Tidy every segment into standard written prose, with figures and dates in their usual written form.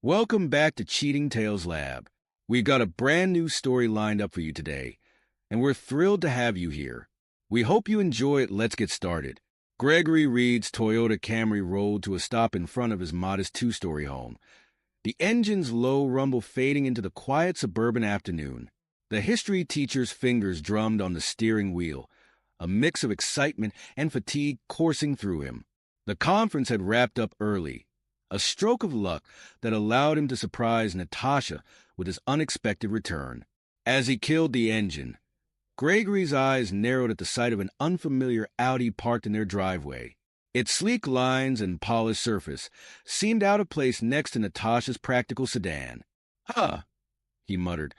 Welcome back to Cheating Tales Lab. We've got a brand new story lined up for you today, and we're thrilled to have you here. We hope you enjoy it. Let's get started. Gregory Reed's Toyota Camry rolled to a stop in front of his modest two-story home, the engine's low rumble fading into the quiet suburban afternoon. The history teacher's fingers drummed on the steering wheel, a mix of excitement and fatigue coursing through him. The conference had wrapped up early, a stroke of luck that allowed him to surprise Natasha with his unexpected return. As he killed the engine, Gregory's eyes narrowed at the sight of an unfamiliar Audi parked in their driveway. Its sleek lines and polished surface seemed out of place next to Natasha's practical sedan. "Huh," he muttered,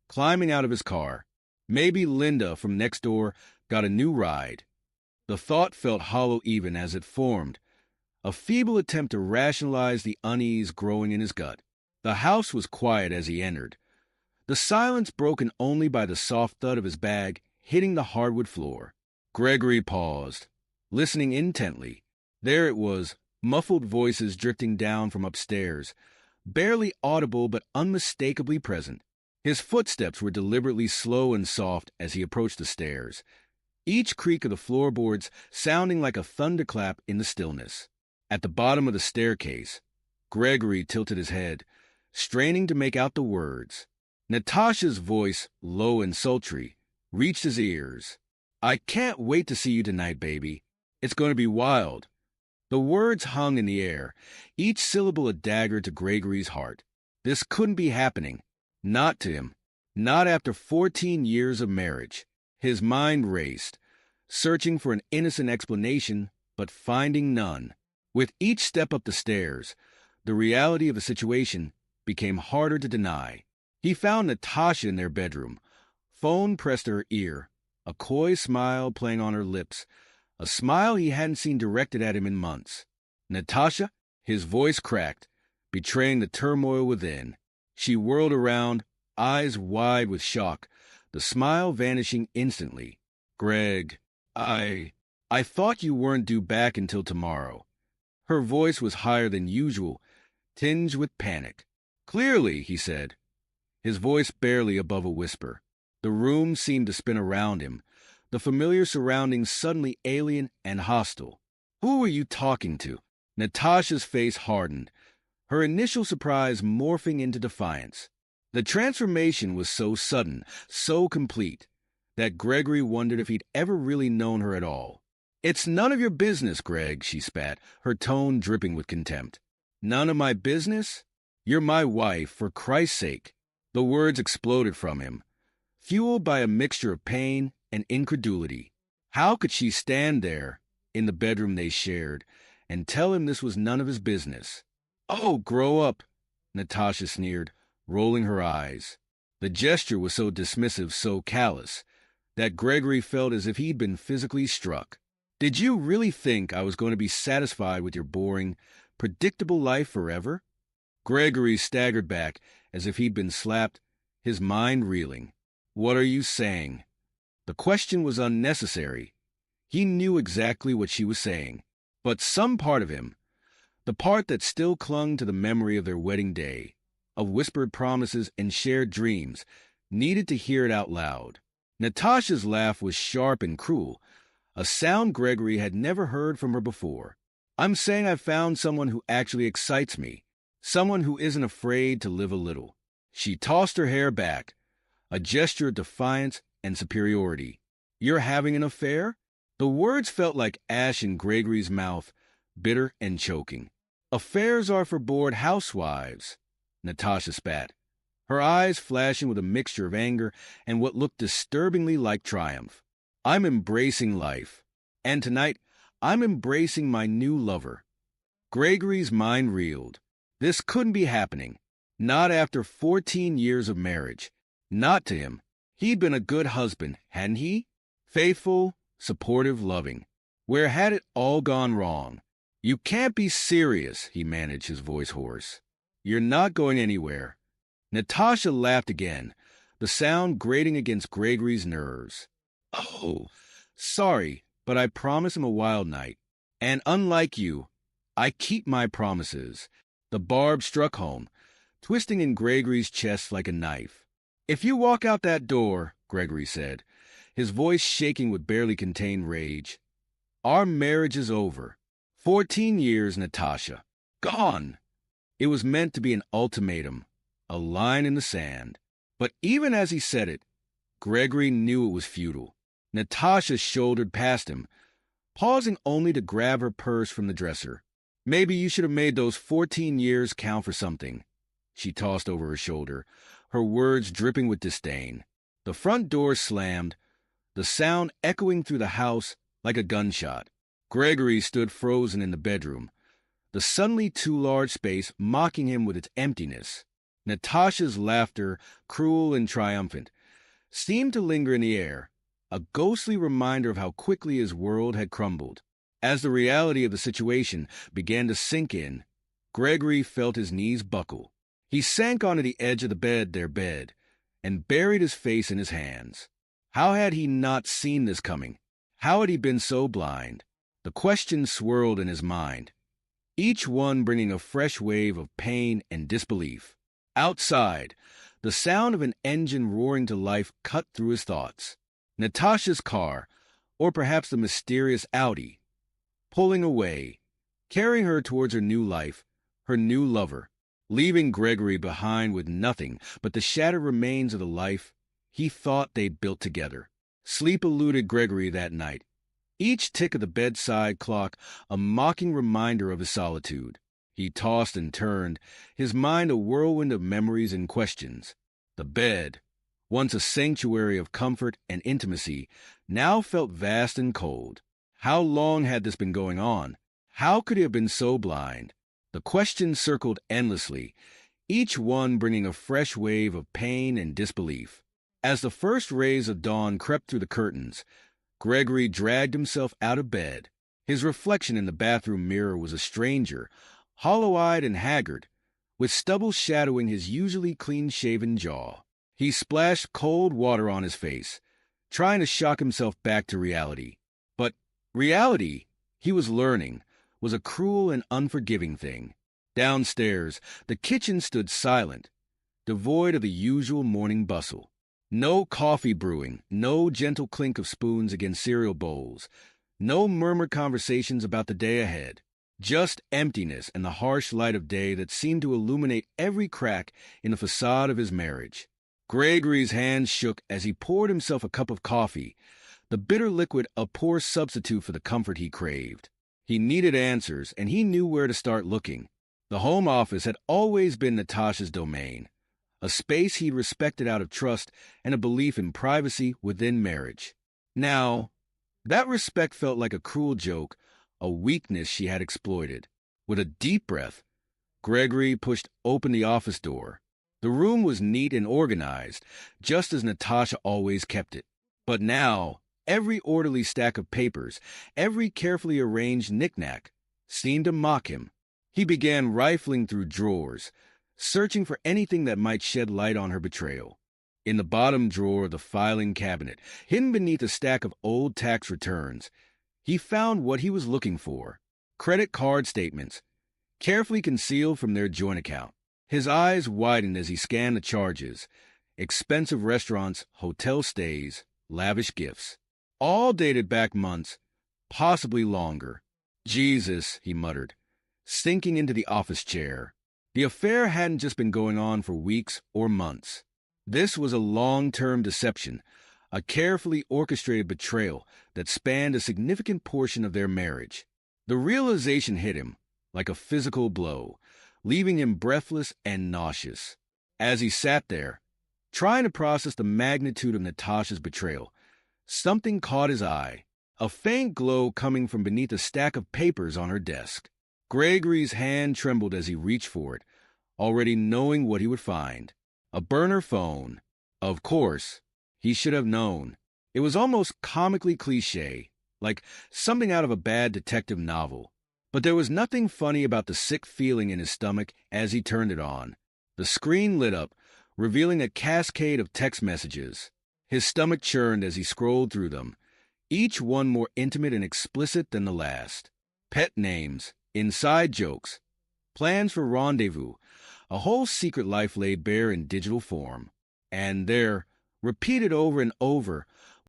climbing out of his car. Maybe Linda from next door got a new ride. The thought felt hollow even as it formed, a feeble attempt to rationalize the unease growing in his gut. The house was quiet as he entered, the silence broken only by the soft thud of his bag hitting the hardwood floor. Gregory paused, listening intently. There it was, muffled voices drifting down from upstairs, barely audible but unmistakably present. His footsteps were deliberately slow and soft as he approached the stairs, each creak of the floorboards sounding like a thunderclap in the stillness. At the bottom of the staircase, Gregory tilted his head, straining to make out the words. Natasha's voice, low and sultry, reached his ears. "I can't wait to see you tonight, baby. It's going to be wild." The words hung in the air, each syllable a dagger to Gregory's heart. This couldn't be happening. Not to him. Not after 14 years of marriage. His mind raced, searching for an innocent explanation, but finding none. With each step up the stairs, the reality of the situation became harder to deny. He found Natasha in their bedroom, phone pressed to her ear, a coy smile playing on her lips, a smile he hadn't seen directed at him in months. "Natasha?" His voice cracked, betraying the turmoil within. She whirled around, eyes wide with shock, the smile vanishing instantly. "Greg, I thought you weren't due back until tomorrow." Her voice was higher than usual, tinged with panic. "Clearly," he said, his voice barely above a whisper. The room seemed to spin around him, the familiar surroundings suddenly alien and hostile. "Who were you talking to?" Natasha's face hardened, her initial surprise morphing into defiance. The transformation was so sudden, so complete, that Gregory wondered if he'd ever really known her at all. "It's none of your business, Greg," she spat, her tone dripping with contempt. "None of my business? You're my wife, for Christ's sake." The words exploded from him, fueled by a mixture of pain and incredulity. How could she stand there, in the bedroom they shared, and tell him this was none of his business? "Oh, grow up," Natasha sneered, rolling her eyes. The gesture was so dismissive, so callous, that Gregory felt as if he'd been physically struck. "Did you really think I was going to be satisfied with your boring, predictable life forever?" Gregory staggered back as if he'd been slapped, his mind reeling. "What are you saying?" The question was unnecessary. He knew exactly what she was saying. But some part of him, the part that still clung to the memory of their wedding day, of whispered promises and shared dreams, needed to hear it out loud. Natasha's laugh was sharp and cruel, a sound Gregory had never heard from her before. "I'm saying I've found someone who actually excites me, someone who isn't afraid to live a little." She tossed her hair back, a gesture of defiance and superiority. "You're having an affair?" The words felt like ash in Gregory's mouth, bitter and choking. "Affairs are for bored housewives," Natasha spat, her eyes flashing with a mixture of anger and what looked disturbingly like triumph. "I'm embracing life. And tonight, I'm embracing my new lover." Gregory's mind reeled. This couldn't be happening. Not after 14 years of marriage. Not to him. He'd been a good husband, hadn't he? Faithful, supportive, loving. Where had it all gone wrong? "You can't be serious," he managed, his voice hoarse. "You're not going anywhere." Natasha laughed again, the sound grating against Gregory's nerves. "Oh, sorry, but I promised him a wild night. And unlike you, I keep my promises." The barb struck home, twisting in Gregory's chest like a knife. "If you walk out that door," Gregory said, his voice shaking with barely contained rage, "our marriage is over. 14 years, Natasha. Gone." It was meant to be an ultimatum, a line in the sand. But even as he said it, Gregory knew it was futile. Natasha shouldered past him, pausing only to grab her purse from the dresser. "Maybe you should have made those 14 years count for something," she tossed over her shoulder, her words dripping with disdain. The front door slammed, the sound echoing through the house like a gunshot. Gregory stood frozen in the bedroom, the suddenly too large space mocking him with its emptiness. Natasha's laughter, cruel and triumphant, seemed to linger in the air, a ghostly reminder of how quickly his world had crumbled. As the reality of the situation began to sink in, Gregory felt his knees buckle. He sank onto the edge of their bed, and buried his face in his hands. How had he not seen this coming? How had he been so blind? The questions swirled in his mind, each one bringing a fresh wave of pain and disbelief. Outside, the sound of an engine roaring to life cut through his thoughts. Natasha's car, or perhaps the mysterious Audi, pulling away, carrying her towards her new life, her new lover, leaving Gregory behind with nothing but the shattered remains of the life he thought they'd built together. Sleep eluded Gregory that night, each tick of the bedside clock a mocking reminder of his solitude. He tossed and turned, his mind a whirlwind of memories and questions. The bed, once a sanctuary of comfort and intimacy, now felt vast and cold. How long had this been going on? How could he have been so blind? The questions circled endlessly, each one bringing a fresh wave of pain and disbelief. As the first rays of dawn crept through the curtains, Gregory dragged himself out of bed. His reflection in the bathroom mirror was a stranger, hollow-eyed and haggard, with stubble shadowing his usually clean-shaven jaw. He splashed cold water on his face, trying to shock himself back to reality. But reality, he was learning, was a cruel and unforgiving thing. Downstairs, the kitchen stood silent, devoid of the usual morning bustle. No coffee brewing, no gentle clink of spoons against cereal bowls, no murmured conversations about the day ahead. Just emptiness and the harsh light of day that seemed to illuminate every crack in the facade of his marriage. Gregory's hands shook as he poured himself a cup of coffee, the bitter liquid a poor substitute for the comfort he craved. He needed answers, and he knew where to start looking. The home office had always been Natasha's domain, a space he respected out of trust and a belief in privacy within marriage. Now, that respect felt like a cruel joke, a weakness she had exploited. With a deep breath, Gregory pushed open the office door. The room was neat and organized, just as Natasha always kept it. But now, every orderly stack of papers, every carefully arranged knick-knack, seemed to mock him. He began rifling through drawers, searching for anything that might shed light on her betrayal. In the bottom drawer of the filing cabinet, hidden beneath a stack of old tax returns, he found what he was looking for: credit card statements, carefully concealed from their joint account. His eyes widened as he scanned the charges: expensive restaurants, hotel stays, lavish gifts. All dated back months, possibly longer. "Jesus," he muttered, sinking into the office chair. The affair hadn't just been going on for weeks or months. This was a long-term deception, a carefully orchestrated betrayal that spanned a significant portion of their marriage. The realization hit him like a physical blow, leaving him breathless and nauseous. As he sat there, trying to process the magnitude of Natasha's betrayal, something caught his eye, a faint glow coming from beneath a stack of papers on her desk. Gregory's hand trembled as he reached for it, already knowing what he would find. A burner phone. Of course, he should have known. It was almost comically cliché, like something out of a bad detective novel. But there was nothing funny about the sick feeling in his stomach as he turned it on. The screen lit up, revealing a cascade of text messages. His stomach churned as he scrolled through them, each one more intimate and explicit than the last. Pet names, inside jokes, plans for rendezvous, a whole secret life laid bare in digital form. And they're repeated over and over,